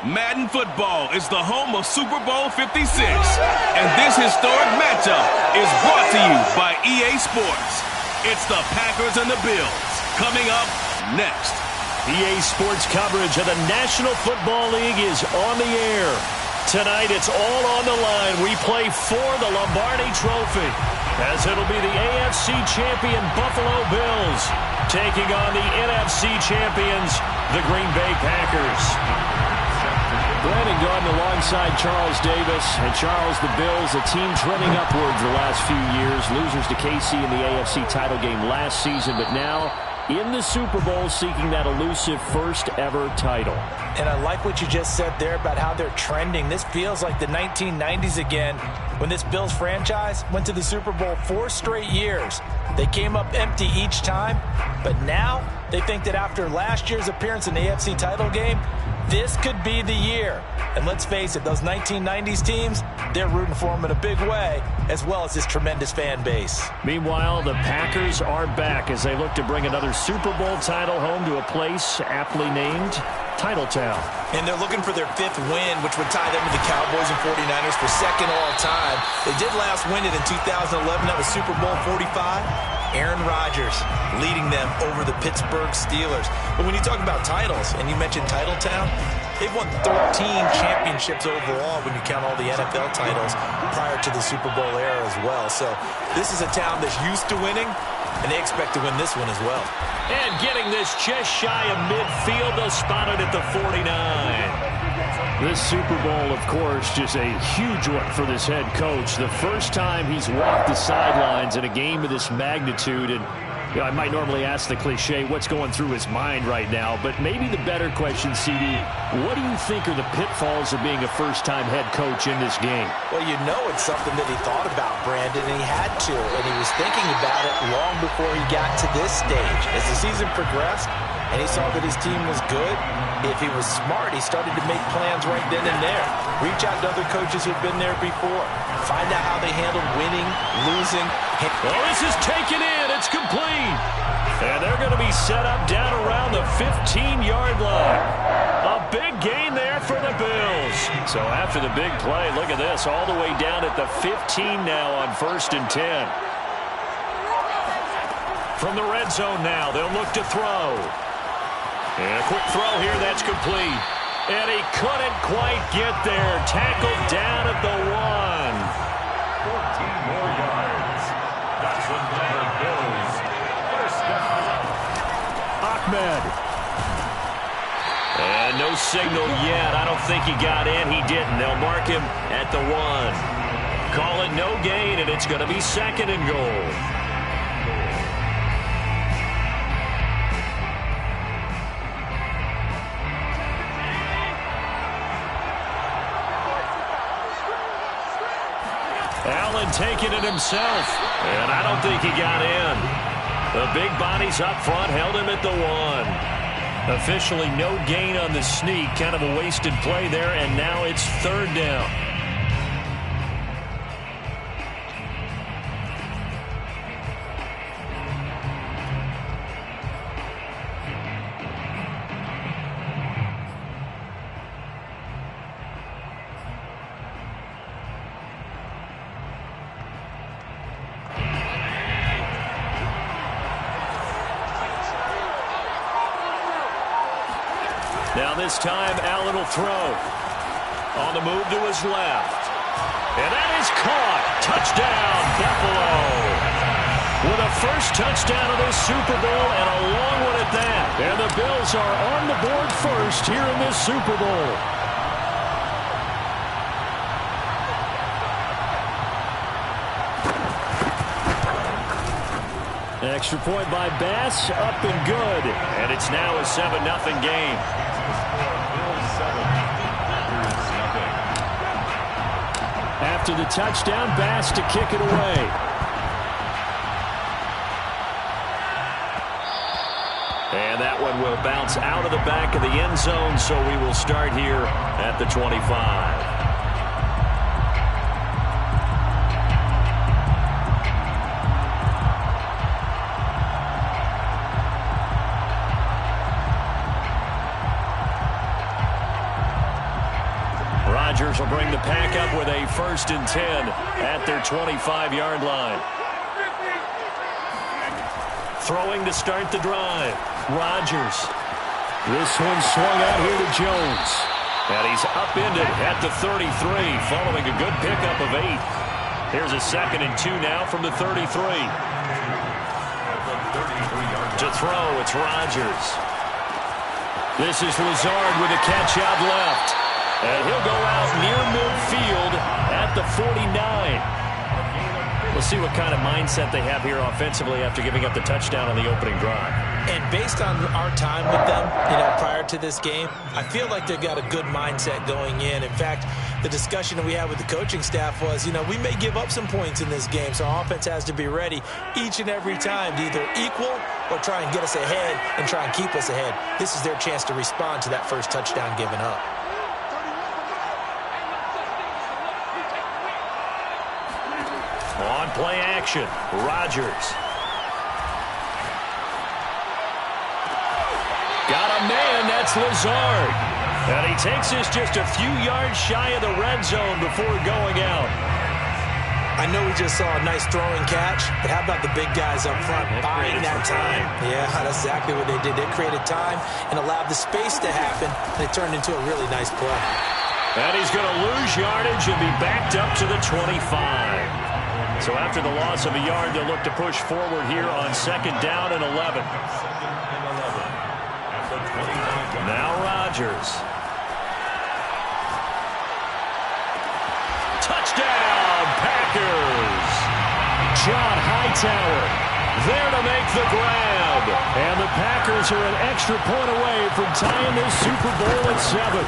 Madden Football is the home of Super Bowl 56, and this historic matchup is brought to you by EA Sports. It's the Packers and the Bills coming up next. EA Sports coverage of the National Football League is on the air. Tonight it's all on the line. We play for the Lombardi Trophy, as it'll be the AFC champion Buffalo Bills taking on the NFC champions, the Green Bay Packers. Brandon Gordon alongside Charles Davis. And Charles, the Bills, a team trending upwards the last few years. Losers to KC in the AFC title game last season, but now in the Super Bowl seeking that elusive first ever title. And I like what you just said there about how they're trending. This feels like the 1990s again when this Bills franchise went to the Super Bowl 4 straight years. They came up empty each time, but now they think that after last year's appearance in the AFC title game, this could be the year. And let's face it, those 1990s teams, they're rooting for them in a big way, as well as this tremendous fan base. Meanwhile, the Packers are back as they look to bring another Super Bowl title home to a place aptly named Titletown. And they're looking for their 5th win, which would tie them to the Cowboys and 49ers for 2nd all-time. They did last win it in 2011. That was Super Bowl 45. Aaron Rodgers leading them over the Pittsburgh Steelers. But when you talk about titles, and you mentioned Titletown, they've won 13 championships overall when you count all the NFL titles prior to the Super Bowl era as well. So this is a town that's used to winning, and they expect to win this one as well. And getting this just shy of midfield, they'll spot it at the 49. This Super Bowl, of course, just a huge one for this head coach. The first time he's walked the sidelines in a game of this magnitude. And you know, I might normally ask the cliche, what's going through his mind right now? But maybe the better question, CD, what do you think are the pitfalls of being a first-time head coach in this game? Well, you know it's something that he thought about, Brandon, and he had to. And he was thinking about it long before he got to this stage. As the season progressed, and he saw that his team was good, if he was smart, he started to make plans right then and there. Reach out to other coaches who've been there before. Find out how they handled winning, losing. Oh, this is taken in. It's complete. And they're going to be set up down around the 15-yard line. A big gain there for the Bills. So after the big play, look at this, all the way down at the 15 now on 1st and 10. From the red zone now, they'll look to throw. And a quick throw here, that's complete. And he couldn't quite get there. Tackled down at the 1. 14 more yards. That's the Bills. First down. Ahmed. And no signal yet. I don't think he got in. He didn't. They'll mark him at the 1. Call it no gain, and it's going to be 2nd and goal. Allen taking it himself, and I don't think he got in. The big bodies up front held him at the 1. Officially no gain on the sneak, kind of a wasted play there, and now it's 3rd down. Now this time, Allen will throw. On the move to his left. And that is caught. Touchdown, Buffalo. With a first touchdown of this Super Bowl and a long one at that. And the Bills are on the board first here in this Super Bowl. Extra point by Bass, up and good. And it's now a 7-0 game. After the touchdown, Bass to kick it away. And that one will bounce out of the back of the end zone, so we will start here at the 25. Packers will bring the pack up with a 1st and 10 at their 25-yard line. Throwing to start the drive. Rodgers. This one swung out here to Jones. And he's upended at the 33 following a good pickup of 8. Here's a 2nd and 2 now from the 33. To throw, it's Rodgers. This is Lazard with a catch out left. And he'll go out near midfield at the 49. We'll see what kind of mindset they have here offensively after giving up the touchdown on the opening drive. And based on our time with them, prior to this game, I feel like they've got a good mindset going in. In fact, the discussion that we had with the coaching staff was, we may give up some points in this game, so our offense has to be ready each and every time to either equal or try and get us ahead and try and keep us ahead. This is their chance to respond to that first touchdown given up. On play action, Rodgers. Got a man, that's Lazard. And he takes this just a few yards shy of the red zone before going out. I know we just saw a nice throwing catch, but how about the big guys up front buying that time? Yeah, that's exactly what they did. They created time and allowed the space to happen, and it turned into a really nice play. And he's going to lose yardage and be backed up to the 25. So after the loss of a yard, they'll look to push forward here on 2nd down and 11. Now Rodgers. Touchdown, Packers! John Hightower there to make the grab. And the Packers are an extra point away from tying this Super Bowl at 7.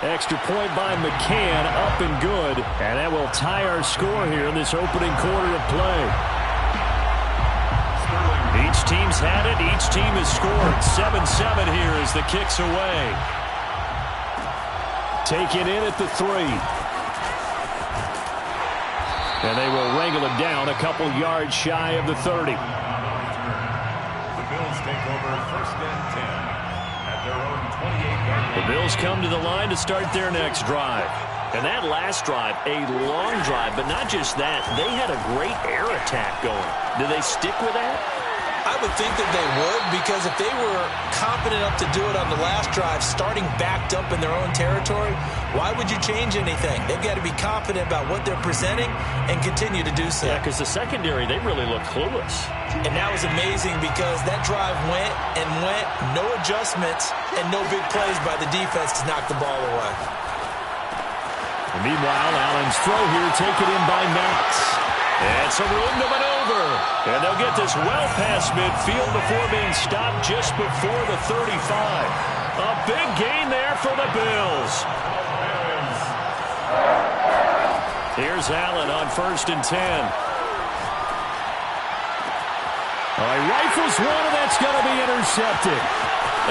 Extra point by McCann, up and good. And that will tie our score here in this opening quarter of play. Each team's had it. Each team has scored. 7-7 here as the kick's away. Taken in at the 3. And they will wrangle it down a couple yards shy of the 30. The Bills take over 1st and 10. The Bills come to the line to start their next drive. And that last drive, a long drive, but not just that. They had a great air attack going. Do they stick with that? I would think that they would, because if they were confident enough to do it on the last drive, starting backed up in their own territory, why would you change anything? They've got to be confident about what they're presenting and continue to do so. Yeah, because the secondary, they really looked clueless. And that was amazing because that drive went and went, no adjustments, and no big plays by the defense to knock the ball away. And meanwhile, Allen's throw here taken in by Knox. And some room to maneuver. And they'll get this well past midfield before being stopped just before the 35. A big gain there for the Bills. Here's Allen on 1st and 10. He rifles one, and that's going to be intercepted.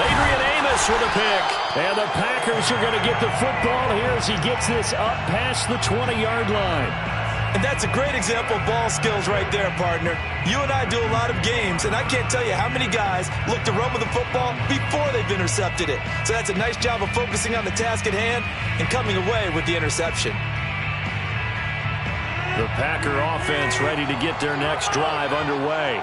Adrian Amos with a pick. And the Packers are going to get the football here as he gets this up past the 20-yard line. And that's a great example of ball skills right there, partner. You and I do a lot of games, and I can't tell you how many guys look to run with the football before they've intercepted it. So that's a nice job of focusing on the task at hand and coming away with the interception. The Packer offense ready to get their next drive underway.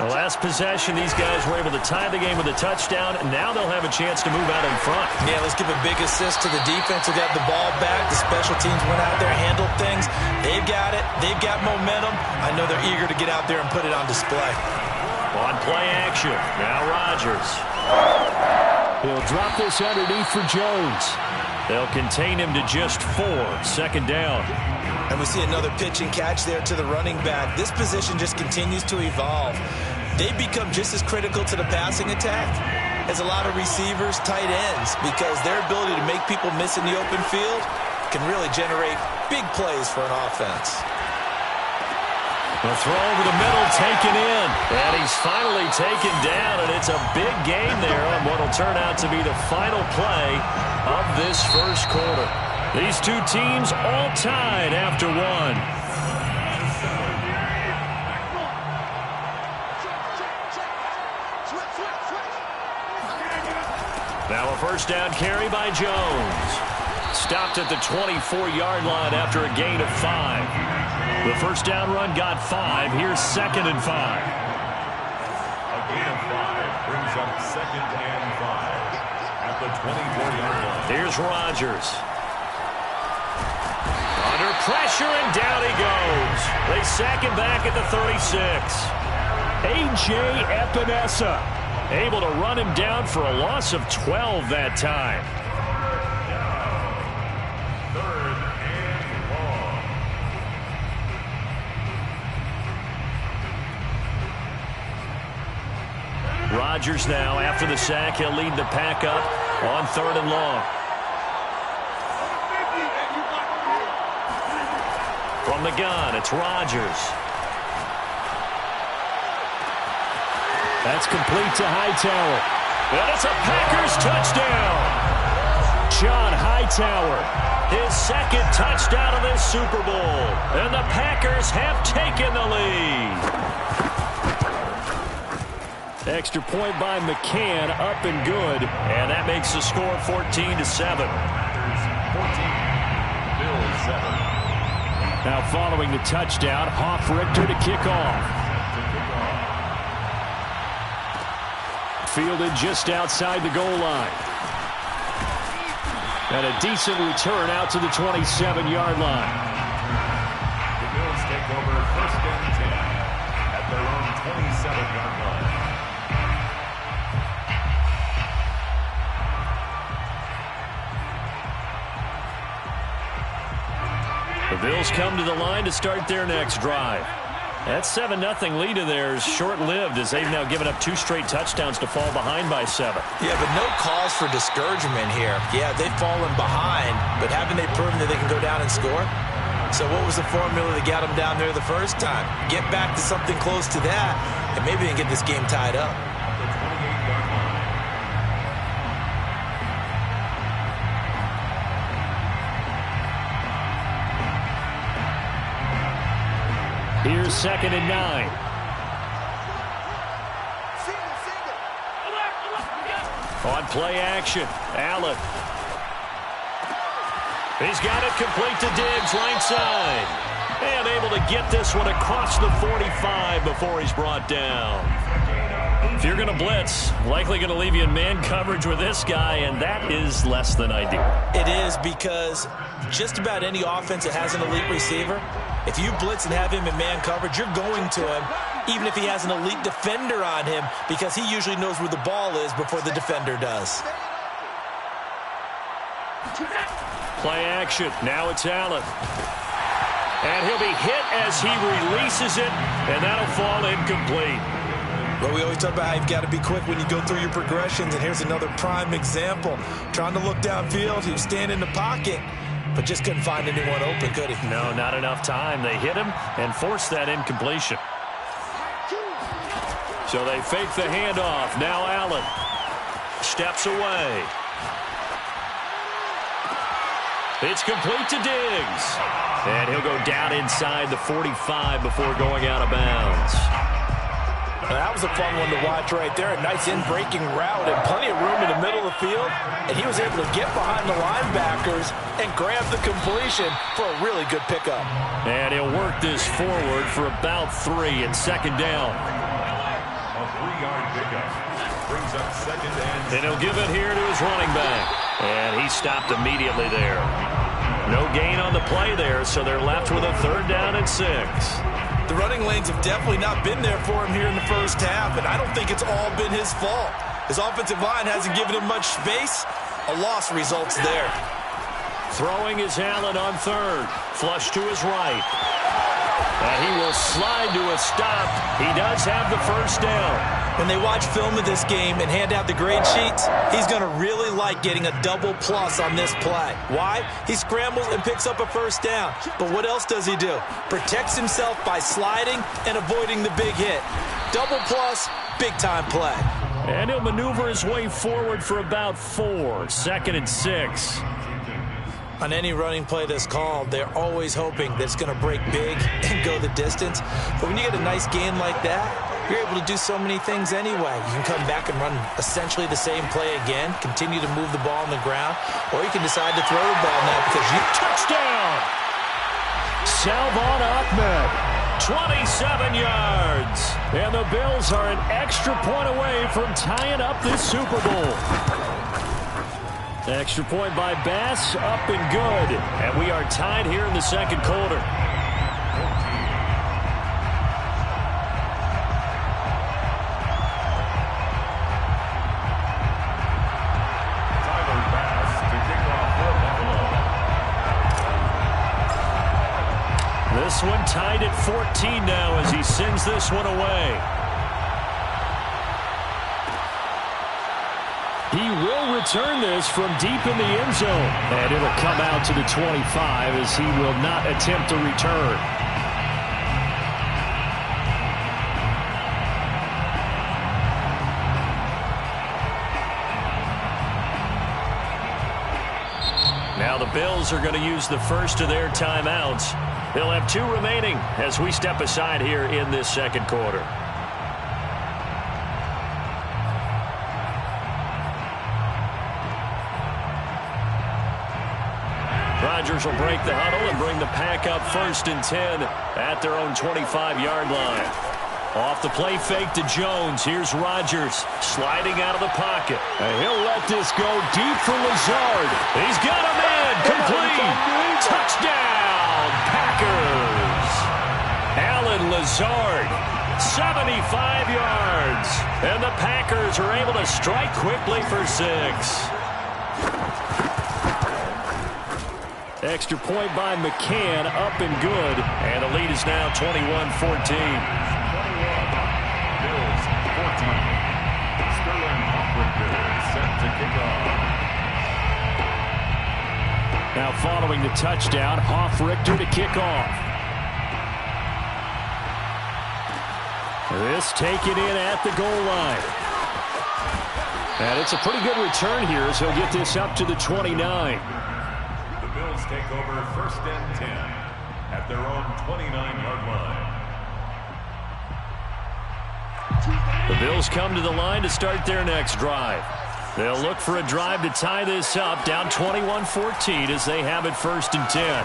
The last possession, these guys were able to tie the game with a touchdown, and now they'll have a chance to move out in front. Yeah, let's give a big assist to the defense who got the ball back. The special teams went out there, handled things. They've got it. They've got momentum. I know they're eager to get out there and put it on display. On play action, now Rodgers. He'll drop this underneath for Jones. They'll contain him to just 4, 2nd down. And we see another pitch and catch there to the running back. This position just continues to evolve. They become just as critical to the passing attack as a lot of receivers, tight ends, because their ability to make people miss in the open field can really generate big plays for an offense. The throw over the middle taken in. And he's finally taken down, and it's a big game there on what will turn out to be the final play of this first quarter. These two teams all tied after 1. Now a first down carry by Jones. stopped at the 24-yard line after a gain of 5. The first down run got 5. Here's 2nd and 5. A gain of 5 brings up 2nd and 5 at the 24-yard line. Here's Rodgers. Under pressure, and down he goes. They sack him back at the 36. A.J. Epinesa able to run him down for a loss of 12 that time. 3rd and long. Rodgers now, after the sack, he'll lead the pack up on 3rd and long. From the gun, it's Rodgers. That's complete to Hightower. And it's a Packers touchdown. John Hightower, his 2nd touchdown of this Super Bowl. And the Packers have taken the lead. Extra point by McCann, up and good. And that makes the score 14-7. 14, Bills 7. Now following the touchdown, Hoff-Richter to kick off. Fielded just outside the goal line. And a decent return out to the 27-yard line. The Bills take over 1st and 10 at their own 27-yard line. The Bills come to the line to start their next drive. That 7-0 lead of theirs short-lived as they've now given up 2 straight touchdowns to fall behind by 7. Yeah, but no cause for discouragement here. Yeah, they've fallen behind, but haven't they proven that they can go down and score? So what was the formula that got them down there the first time? Get back to something close to that, and maybe they can get this game tied up. The 28-yard line. Here's 2nd and 9. On play action, Allen. He's got it complete to Diggs, right side. And able to get this one across the 45 before he's brought down. If you're going to blitz, likely going to leave you in man coverage with this guy, and that is less than ideal. It is, because just about any offense that has an elite receiver, if you blitz and have him in man coverage, you're going to him, even if he has an elite defender on him, because he usually knows where the ball is before the defender does. Play action. Now it's Allen. And he'll be hit as he releases it, and that'll fall incomplete. Well, we always talk about how you've got to be quick when you go through your progressions, and here's another prime example. Trying to look downfield, he was standing in the pocket, but just couldn't find anyone open, could he? No, not enough time. They hit him and forced that incompletion. So they fake the handoff. Now Allen steps away. It's complete to Diggs. And he'll go down inside the 45 before going out of bounds. Well, that was a fun one to watch right there. A nice in-breaking route and plenty of room in the middle of the field. And he was able to get behind the linebackers and grab the completion for a really good pickup. And he'll work this forward for about 3 and 2nd down. A 3-yard pickup brings up 2nd and 6. And he'll give it here to his running back. And he stopped immediately there. No gain on the play there, so they're left with a 3rd down and 6. The running lanes have definitely not been there for him here in the first half, and I don't think it's all been his fault. His offensive line hasn't given him much space. A loss results there. Throwing is Allen on 3rd. Flush to his right. And he will slide to a stop. He does have the first down. When they watch film of this game and hand out the grade sheets, he's going to really like getting a double plus on this play. Why? He scrambles and picks up a first down. But what else does he do? Protects himself by sliding and avoiding the big hit. Double plus, big-time play. And he'll maneuver his way forward for about 4. 2nd and 6. On any running play that's called, they're always hoping that it's going to break big and go the distance. But when you get a nice gain like that, you're able to do so many things anyway. You can come back and run essentially the same play again, continue to move the ball on the ground, or you can decide to throw the ball now because you... Touchdown! Salvon Ahmed, 27 yards. And the Bills are an extra point away from tying up this Super Bowl. Extra point by Bass, up and good. And we are tied here in the second quarter. This one tied at 14 now as he sends this one away. He will return this from deep in the end zone. And it'll come out to the 25 as he will not attempt to return. Now the Bills are going to use the first of their timeouts. They'll have 2 remaining as we step aside here in this second quarter. Rodgers will break the huddle and bring the pack up 1st and 10 at their own 25-yard line. Off the play fake to Jones. Here's Rodgers sliding out of the pocket. And he'll let this go deep for Lazard. He's got a man complete. Touchdown, Packers. Alan Lazard, 75 yards. And the Packers are able to strike quickly for 6. Extra point by McCann, up and good. And the lead is now 21-14. Now following the touchdown, Hoff-Richter to kick off. This taken in at the goal line. And it's a pretty good return here as he'll get this up to the 29. The Bills take over 1st and 10 at their own 29-yard line. The Bills come to the line to start their next drive. They'll look for a drive to tie this up, down 21-14 as they have it 1st and 10.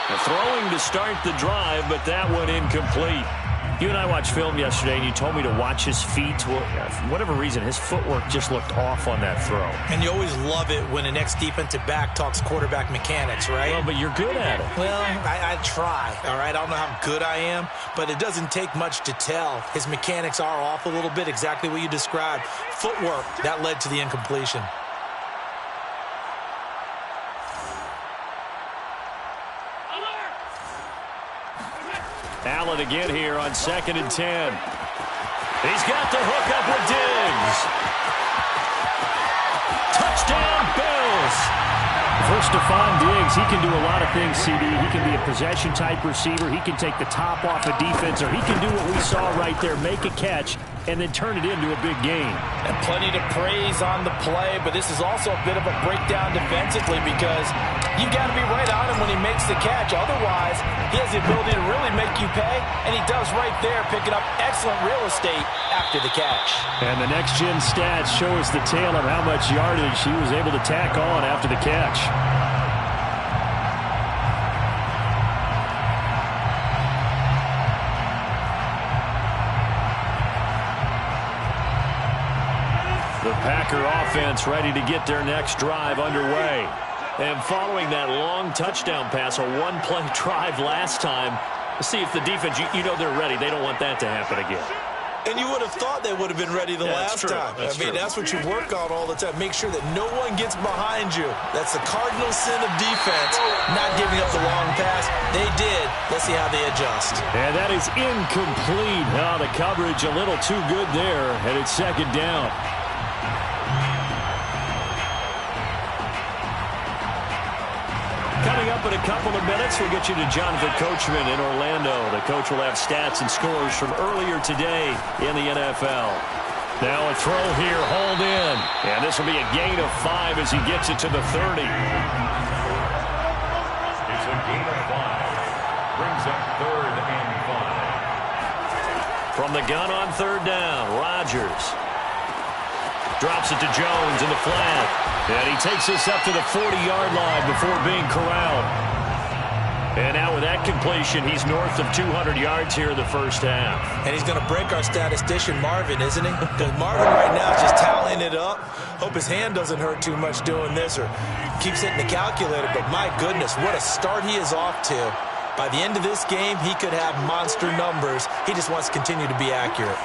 They're throwing to start the drive, but that one incomplete. You and I watched film yesterday, and you told me to watch his feet. Well, for whatever reason, his footwork just looked off on that throw. And you always love it when an ex-defensive back talks quarterback mechanics, right? Well, but you're good at it. Well, I try, all right? I don't know how good I am, but it doesn't take much to tell. His mechanics are off a little bit, exactly what you described. Footwork, that led to the incompletion. Allen again here on 2nd and 10. He's got the hook up with Diggs. Touchdown, Bills. First to find Diggs, he can do a lot of things, CD. He can be a possession-type receiver. He can take the top off a defense, or he can do what we saw right there, make a catch, and then turn it into a big game. And plenty to praise on the play, but this is also a bit of a breakdown defensively because you've got to be right on him when he makes the catch. Otherwise, he has the ability to really make you pay, and he does right there, picking up excellent real estate after the catch. And the next-gen stats show us the tale of how much yardage he was able to tack on after the catch. The Packer offense ready to get their next drive underway. And following that long touchdown pass, a one-play drive last time, see if the defense, you know they're ready. They don't want that to happen again. And you would have thought they would have been ready the last time. That's what you work on all the time. Make sure that no one gets behind you. That's the cardinal sin of defense, not giving up the long pass. They did. Let's see how they adjust. And that is incomplete. Oh, the coverage a little too good there, and it's 2nd down. Coming up in a couple of minutes, we'll get you to Jonathan Coachman in Orlando. The coach will have stats and scores from earlier today in the NFL. Now a throw here, hauled in. And this will be a gain of 5 as he gets it to the 30. It's a gain of 5. Brings up 3rd and 5. From the gun on third down, Rodgers drops it to Jones in the flat. And he takes this up to the 40-yard line before being corralled. And now with that completion, he's north of 200 yards here in the first half. And he's going to break our statistician, Marvin, isn't he? Because Marvin right now is just tallying it up. Hope his hand doesn't hurt too much doing this or keeps hitting the calculator. But my goodness, what a start he is off to. By the end of this game, he could have monster numbers. He just wants to continue to be accurate.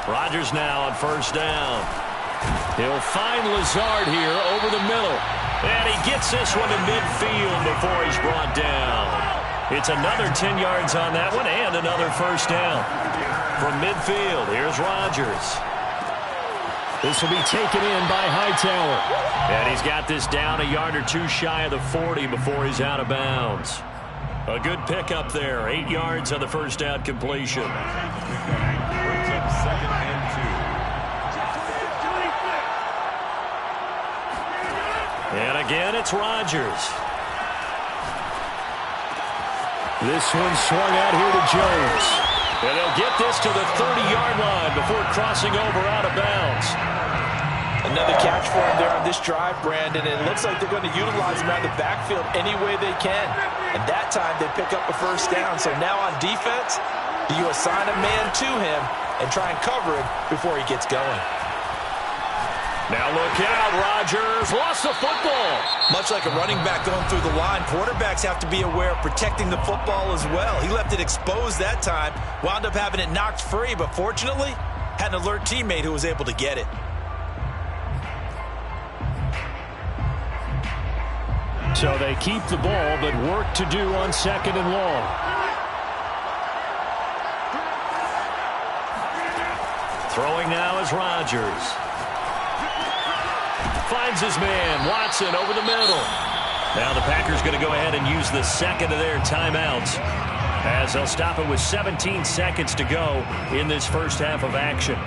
Rodgers now on first down. He'll find Lazard here over the middle. And he gets this one to midfield before he's brought down. It's another 10 yards on that one and another first down. From midfield, here's Rodgers. This will be taken in by Hightower. And he's got this down a yard or two shy of the 40 before he's out of bounds. A good pickup there. 8 yards on the first down completion. Brings up second and 2. And again, it's Rodgers. This one swung out here to Jones. And they'll get this to the 30-yard line before crossing over out of bounds. Another catch for him there on this drive, Brandon. And it looks like they're going to utilize him out of the backfield any way they can. And that time they pick up a first down. So now on defense, you assign a man to him and try and cover him before he gets going. Now look out, Rodgers lost the football. Much like a running back going through the line, quarterbacks have to be aware of protecting the football as well. He left it exposed that time, wound up having it knocked free, but fortunately, had an alert teammate who was able to get it. So they keep the ball, but work to do on second and long. Throwing now is Rodgers. Finds his man, Watson, over the middle. Now the Packers going to go ahead and use the second of their timeouts as they'll stop it with 17 seconds to go in this first half of action.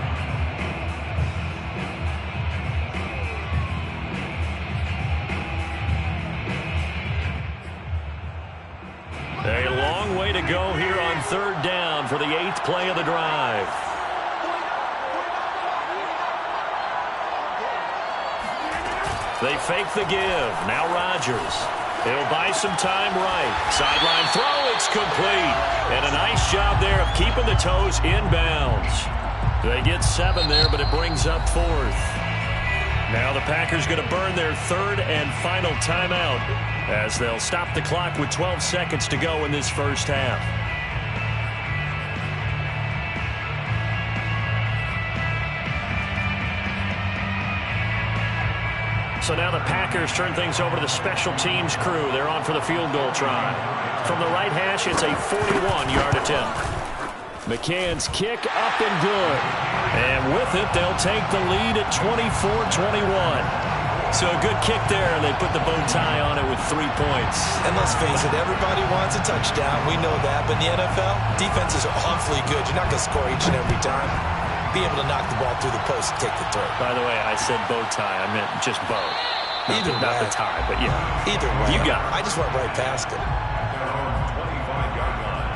A long way to go here on third down for the 8th play of the drive. They fake the give. Now Rodgers. He'll buy some time right. Sideline throw. It's complete. And a nice job there of keeping the toes inbounds. They get 7 there, but it brings up 4th. Now the Packers going to burn their third and final timeout as they'll stop the clock with 12 seconds to go in this first half. So now the Packers turn things over to the special teams crew. They're on for the field goal try. From the right hash, it's a 41-yard attempt. McCann's kick up and good. And with it, they'll take the lead at 24-21. So a good kick there, and they put the bow tie on it with 3 points. And let's face it, everybody wants a touchdown. We know that. But in the NFL, defenses are awfully good. You're not going to score each and every time. Be able to knock the ball through the post and take the throw. By the way, I said bow tie. I meant just bow. Either way. Not the tie, but yeah. Either way. You got it. I just went right past it. 25-yard line.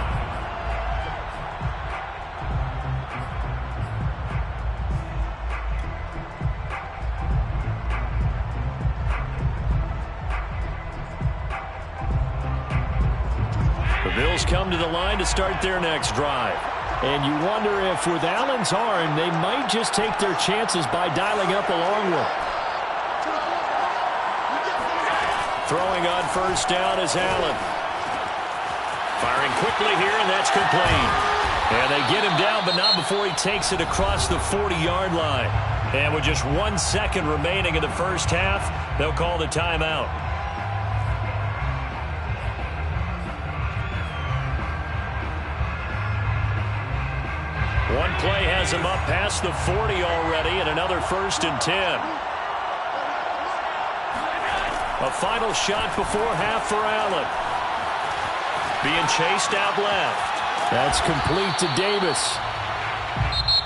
The Bills come to the line to start their next drive. And you wonder if with Allen's arm, they might just take their chances by dialing up a long one. Throwing on first down is Allen. Firing quickly here, and that's complete. And they get him down, but not before he takes it across the 40-yard line. And with just 1 second remaining in the first half, they'll call the timeout. One play has him up past the 40 already, and another 1st and 10. A final shot before half for Allen. Being chased out left. That's complete to Davis.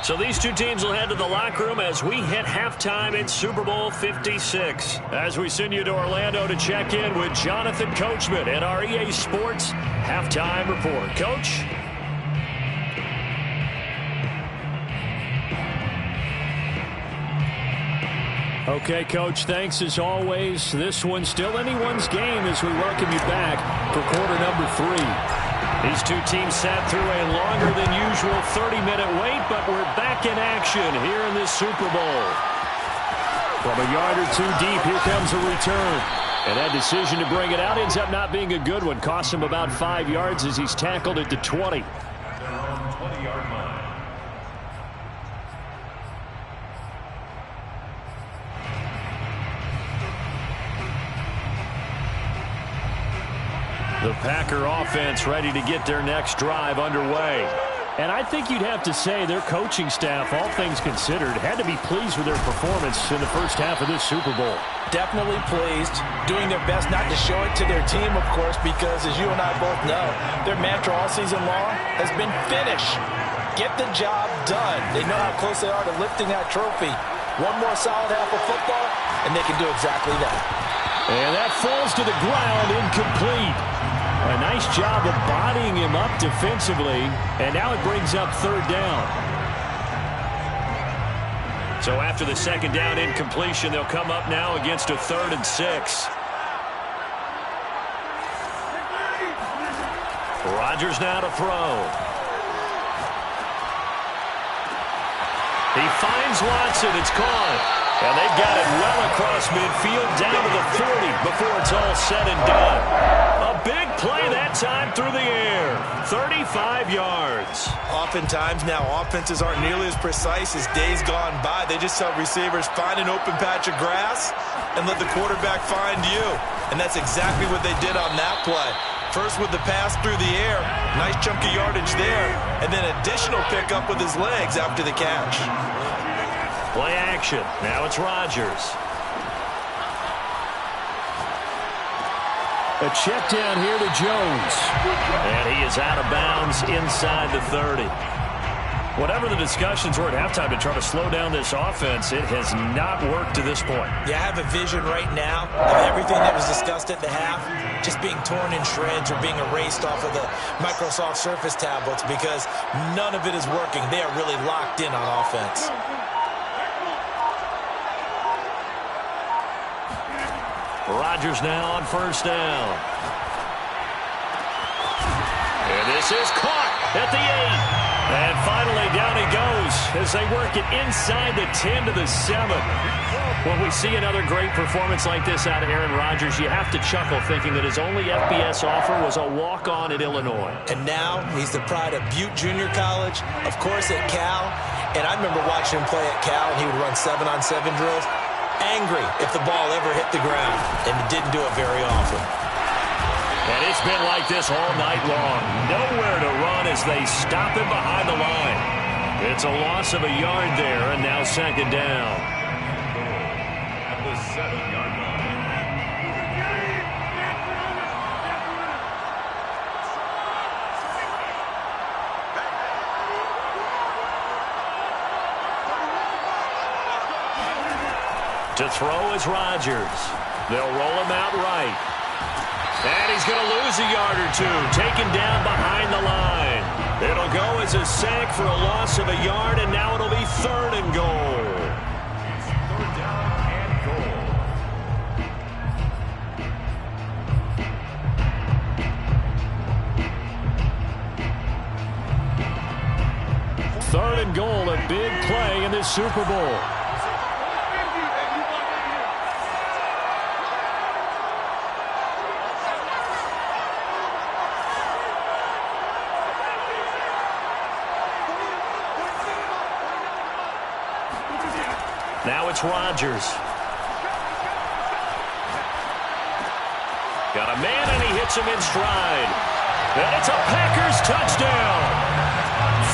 So these two teams will head to the locker room as we hit halftime in Super Bowl 56. As we send you to Orlando to check in with Jonathan Coachman at our EA Sports Halftime Report. Coach? Okay, Coach, thanks as always. This one's still anyone's game as we welcome you back for quarter number 3. These two teams sat through a longer than usual 30-minute wait, but we're back in action here in this Super Bowl. From a yard or two deep, here comes a return. And that decision to bring it out ends up not being a good one. Costs him about 5 yards as he's tackled at the 20. The Packer offense ready to get their next drive underway. And I think you'd have to say their coaching staff, all things considered, had to be pleased with their performance in the first half of this Super Bowl. Definitely pleased, doing their best not to show it to their team, of course, because as you and I both know, their mantra all season long has been finish. Get the job done. They know how close they are to lifting that trophy. One more solid half of football, and they can do exactly that. And that falls to the ground, incomplete. A nice job of bodying him up defensively, and now it brings up third down. So after the second down incompletion, they'll come up now against a 3rd and 6. Rodgers now to throw. He finds Watson. It's caught. And they've got it well across midfield down to the 40 before it's all said and done. A big play that time through the air. 35 yards. Oftentimes now offenses aren't nearly as precise as days gone by. They just tell receivers, find an open patch of grass and let the quarterback find you. And that's exactly what they did on that play. First with the pass through the air. Nice chunk of yardage there. And then additional pickup with his legs after the catch. Play action. Now it's Rodgers. A check down here to Jones. And he is out of bounds inside the 30. Whatever the discussions were at halftime to try to slow down this offense, it has not worked to this point. Yeah, I have a vision right now of everything that was discussed at the half just being torn in shreds or being erased off of the Microsoft Surface tablets because none of it is working. They are really locked in on offense. Rodgers now on first down. And this is caught at the 8. And finally down he goes as they work it inside the 10 to the 7. When we see another great performance like this out of Aaron Rodgers, you have to chuckle thinking that his only FBS offer was a walk-on at Illinois. And now he's the pride of Butte Junior College, of course at Cal. And I remember watching him play at Cal, and he would run 7-on-7 drills. Angry if the ball ever hit the ground, and it didn't do it very often. And it's been like this all night long. Nowhere to run as they stop him behind the line. It's a loss of a yard there, and now second down. At the 7-yard line. To throw is Rodgers. They'll roll him out right. And he's going to lose a yard or two, taken down behind the line. It'll go as a sack for a loss of a yard, and now it'll be 3rd and goal. It's 3rd down and goal. 3rd and goal, a big play in this Super Bowl. Now it's Rodgers. Got a man, and he hits him in stride. And it's a Packers touchdown.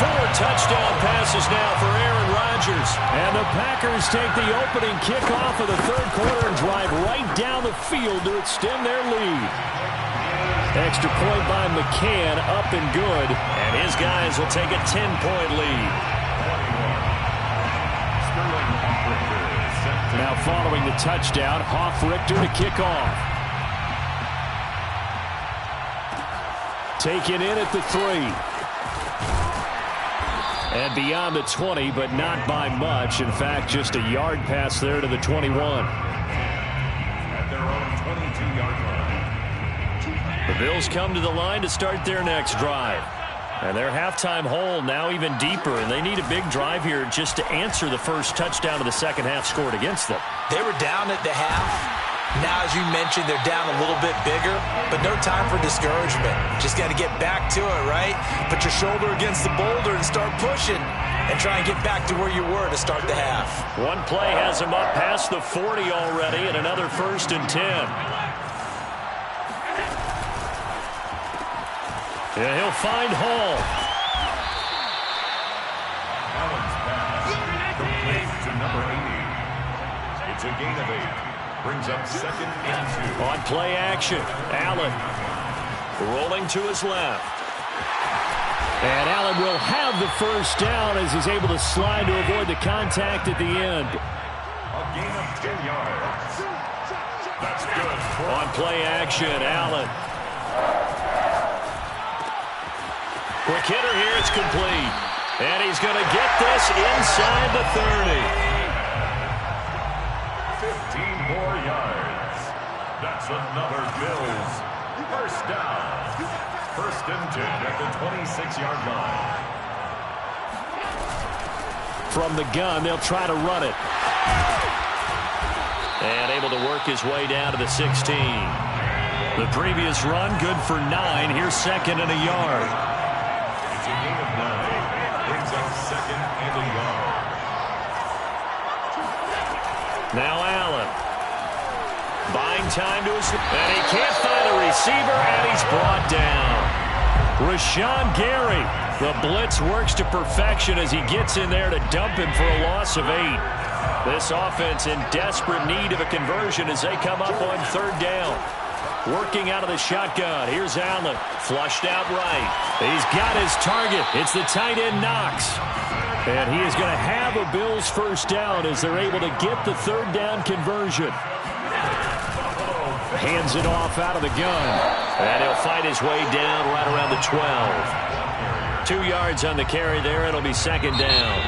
4 touchdown passes now for Aaron Rodgers. And the Packers take the opening kickoff of the 3rd quarter and drive right down the field to extend their lead. Extra point by McCann, up and good. And his guys will take a 10-point lead. Now following the touchdown, Hoff-Richter to kick off. Taken in at the 3. And beyond the 20, but not by much. In fact, just a yard pass there to the 21. At their own 22-yard line. The Bills come to the line to start their next drive. And their halftime hole now even deeper, and they need a big drive here just to answer the first touchdown of the second half scored against them. They were down at the half. Now, as you mentioned, they're down a little bit bigger, but no time for discouragement. Just got to get back to it, right? Put your shoulder against the boulder and start pushing and try and get back to where you were to start the half. One play has him up past the 40 already, and another 1st and 10. And he'll find Hall. Allen's pass complete to number 80. It's a gain of 8. Brings up 2nd and 2. On play action, Allen rolling to his left. And Allen will have the first down as he's able to slide to avoid the contact at the end. A gain of 10 yards. That's good. On play action, Allen. Quick hitter here, it's complete. And he's going to get this inside the 30. 15 more yards. That's another Bills first down. 1st and 10 at the 26-yard line. From the gun, they'll try to run it. And able to work his way down to the 16. The previous run, good for 9. Here's 2nd and a yard. It's a gain of 9. Brings up 2nd and a yard. Now Allen. Buying time to his... And he can't find a receiver, and he's brought down. Rashawn Gary. The blitz works to perfection as he gets in there to dump him for a loss of 8. This offense in desperate need of a conversion as they come up on 3rd down. Working out of the shotgun. Here's Allen. Flushed out right. He's got his target. It's the tight end Knox. And he is going to have a Bills first down as they're able to get the 3rd down conversion. Hands it off out of the gun. And he'll fight his way down right around the 12. 2 yards on the carry there. It'll be 2nd down.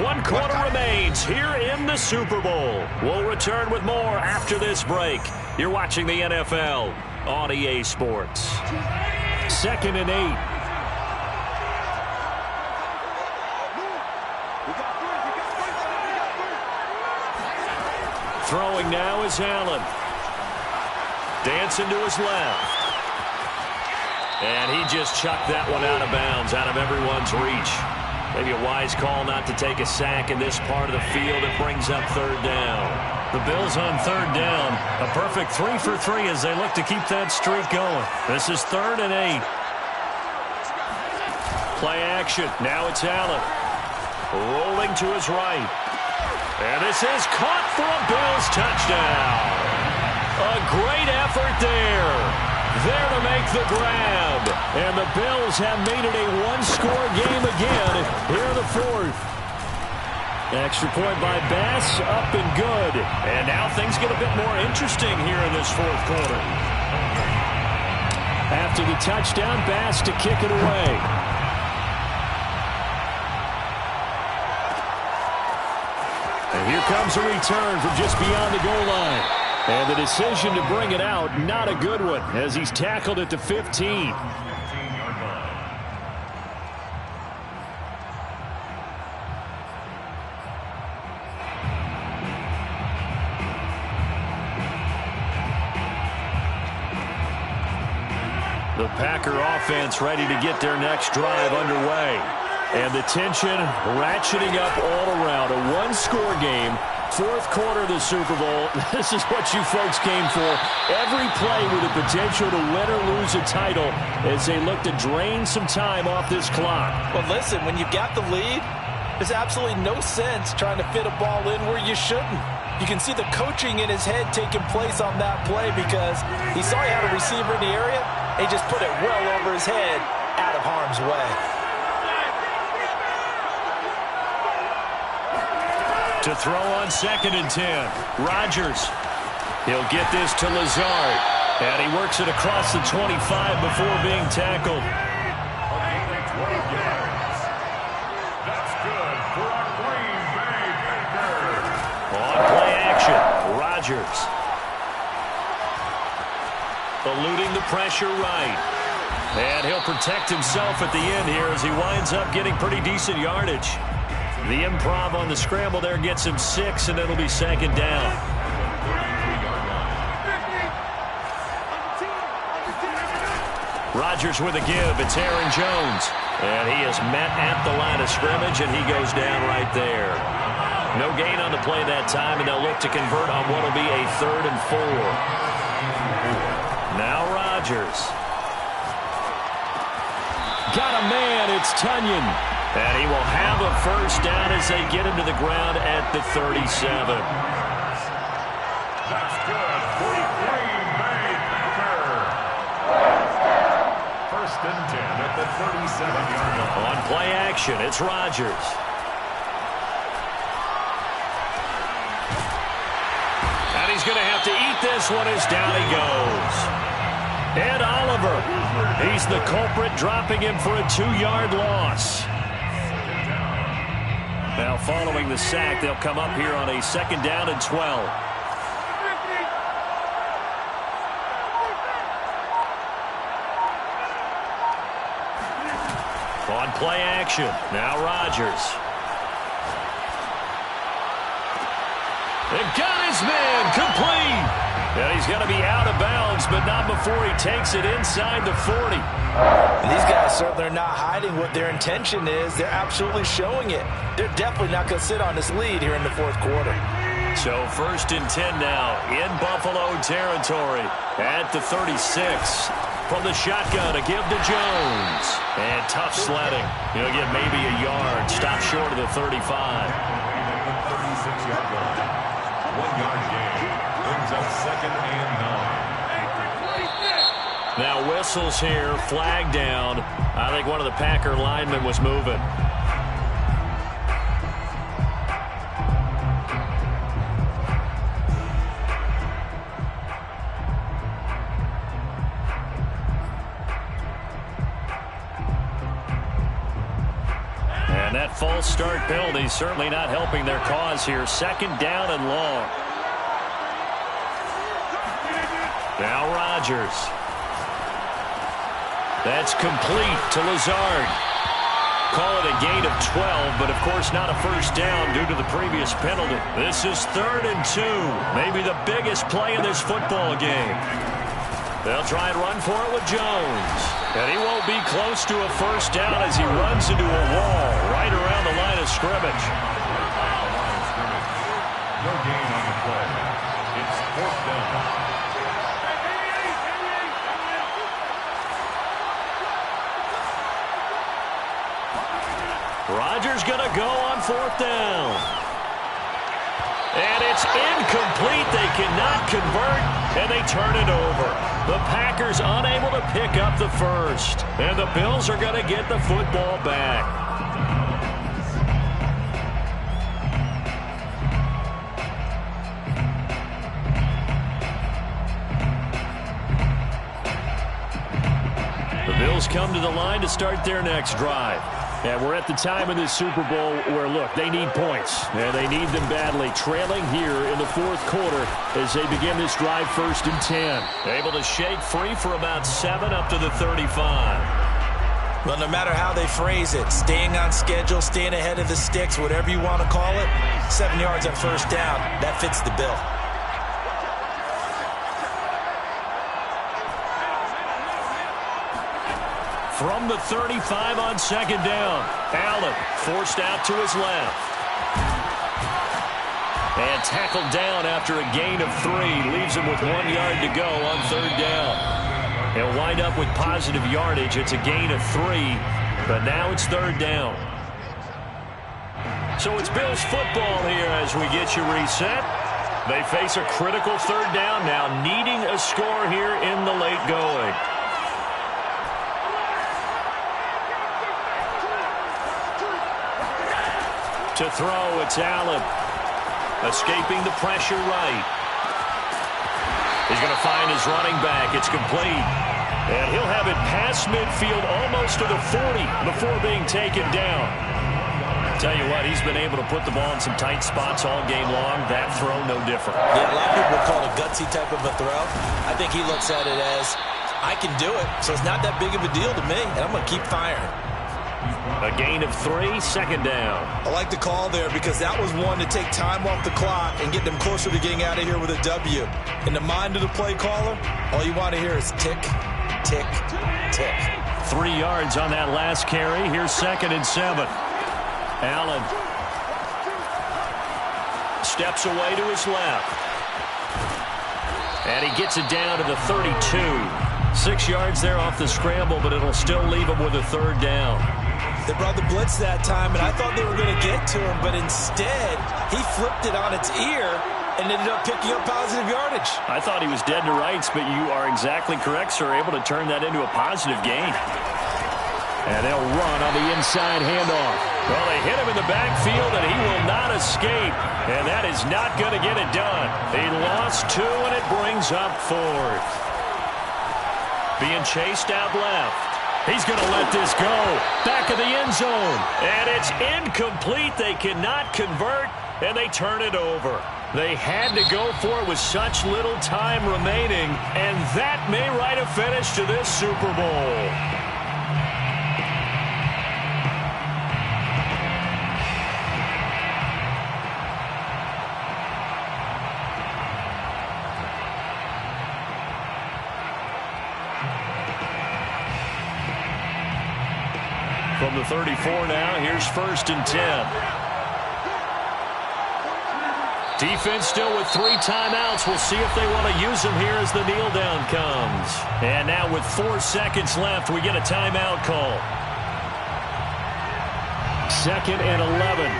1 quarter remains here in the Super Bowl. We'll return with more after this break. You're watching the NFL on EA Sports. 2nd and 8. Throwing now is Allen. Dancing to his left. And he just chucked that one out of bounds, out of everyone's reach. Maybe a wise call not to take a sack in this part of the field. It brings up 3rd down. The Bills on 3rd down. A perfect 3 for 3 as they look to keep that streak going. This is 3rd and 8. Play action. Now it's Allen. Rolling to his right. And this is caught for a Bills touchdown. A great effort there. There to make the grab. And the Bills have made it a 1-score game again here in the 4th. Extra point by Bass, up and good. And now things get a bit more interesting here in this 4th quarter. After the touchdown, Bass to kick it away. And here comes a return from just beyond the goal line. And the decision to bring it out, not a good one, as he's tackled at the 15. The Packer offense ready to get their next drive underway. And the tension ratcheting up all around. A 1-score game, 4th quarter of the Super Bowl. This is what you folks came for. Every play with the potential to win or lose a title as they look to drain some time off this clock. Well, listen, when you've got the lead, there's absolutely no sense trying to fit a ball in where you shouldn't. You can see the coaching in his head taking place on that play because he saw he had a receiver in the area. He just put it well over his head, out of harm's way. To throw on 2nd and 10. Rodgers. He'll get this to Lazard. And he works it across the 25 before being tackled. That's good for a Green Bay Packer. On play action, Rodgers. Eluding the pressure right. And he'll protect himself at the end here as he winds up getting pretty decent yardage. The improv on the scramble there gets him 6, and it'll be 2nd down. Rodgers with a give. It's Aaron Jones. And he is met at the line of scrimmage, and he goes down right there. No gain on the play that time, and they'll look to convert on what will be a 3rd and 4. Now Rodgers. Got a man. It's Tunyon. And he will have a 1st down as they get him to the ground at the 37. That's good for the Green Bay Packer. 1st and 10 at the 37-yard line. On play action, it's Rodgers. And he's going to have to eat this one as down he goes. Ed Oliver, he's the culprit, dropping him for a 2-yard loss. Now following the sack, they'll come up here on a 2nd down and 12. On play action, now Rodgers. They've got his man, complete. And he's going to be out of bounds, but not before he takes it inside the 40. And these guys certainly are not hiding what their intention is. They're absolutely showing it. They're definitely not going to sit on this lead here in the 4th quarter. So 1st and 10 now in Buffalo territory at the 36. From the shotgun, a give to Jones. And tough sledding. He'll get maybe a yard. Stop short of the 35. 36-yard line. 1-yard gain. Brings up 2nd and 9. Now whistles here, flag down. I think one of the Packer linemen was moving. And that false start penalty certainly not helping their cause here. 2nd down and long. Now Rodgers. That's complete to Lazard. Call it a gain of 12, but of course not a 1st down due to the previous penalty. This is 3rd and 2. Maybe the biggest play in this football game. They'll try and run for it with Jones. And he won't be close to a 1st down as he runs into a wall right around the line of scrimmage. No gain on the play. It's 4th down. Rodgers going to go on 4th down. And it's incomplete. They cannot convert, and they turn it over. The Packers unable to pick up the 1st. And the Bills are going to get the football back. The Bills come to the line to start their next drive. And we're at the time in this Super Bowl where, look, they need points. And they need them badly. Trailing here in the 4th quarter as they begin this drive 1st and 10. Able to shake free for about 7 up to the 35. Well, no matter how they phrase it, staying on schedule, staying ahead of the sticks, whatever you want to call it, 7 yards on 1st down, that fits the bill. From the 35 on 2nd down, Allen forced out to his left. And tackled down after a gain of 3. Leaves him with 1 yard to go on 3rd down. He'll wind up with positive yardage. It's a gain of 3, but now it's 3rd down. So it's Bills football here as we get you reset. They face a critical 3rd down now, needing a score here in the late going. To throw, it's Allen. Escaping the pressure right. He's going to find his running back. It's complete. And he'll have it past midfield almost to the 40 before being taken down. Tell you what, he's been able to put the ball in some tight spots all game long. That throw, no different. Yeah, a lot of people call it a gutsy type of a throw. I think he looks at it as, I can do it, so it's not that big of a deal to me, and I'm going to keep firing. A gain of 3, second down. I like the call there because that was one to take time off the clock and get them closer to getting out of here with a W. In the mind of the play caller, all you want to hear is tick, tick, tick. 3 yards on that last carry. Here's 2nd and 7. Allen steps away to his left. And he gets it down to the 32. 6 yards there off the scramble, but it'll still leave him with a 3rd down. They brought the blitz that time, and I thought they were going to get to him, but instead, he flipped it on its ear and ended up picking up positive yardage. I thought he was dead to rights, but you are exactly correct, sir. Able to turn that into a positive gain. And they'll run on the inside handoff. Well, they hit him in the backfield, and he will not escape. And that is not going to get it done. He lost 2, and it brings up 4th. Being chased out left. He's going to let this go. Back of the end zone. And it's incomplete. They cannot convert, and they turn it over. They had to go for it with such little time remaining, and that may write a finish to this Super Bowl. From the 34 now, here's 1st and 10. Defense still with 3 timeouts. We'll see if they want to use them here as the kneel down comes. And now with 4 seconds left, we get a timeout call. 2nd and 11.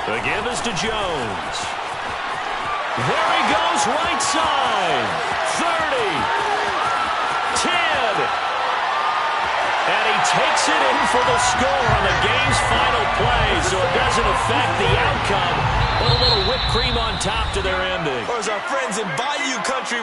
The give is to Jones. There he goes, right side. 30. 10. And he takes it in for the score on the game's final play, so it doesn't affect the outcome, but a little whipped cream on top to their ending. Or as our friends in Bayou Country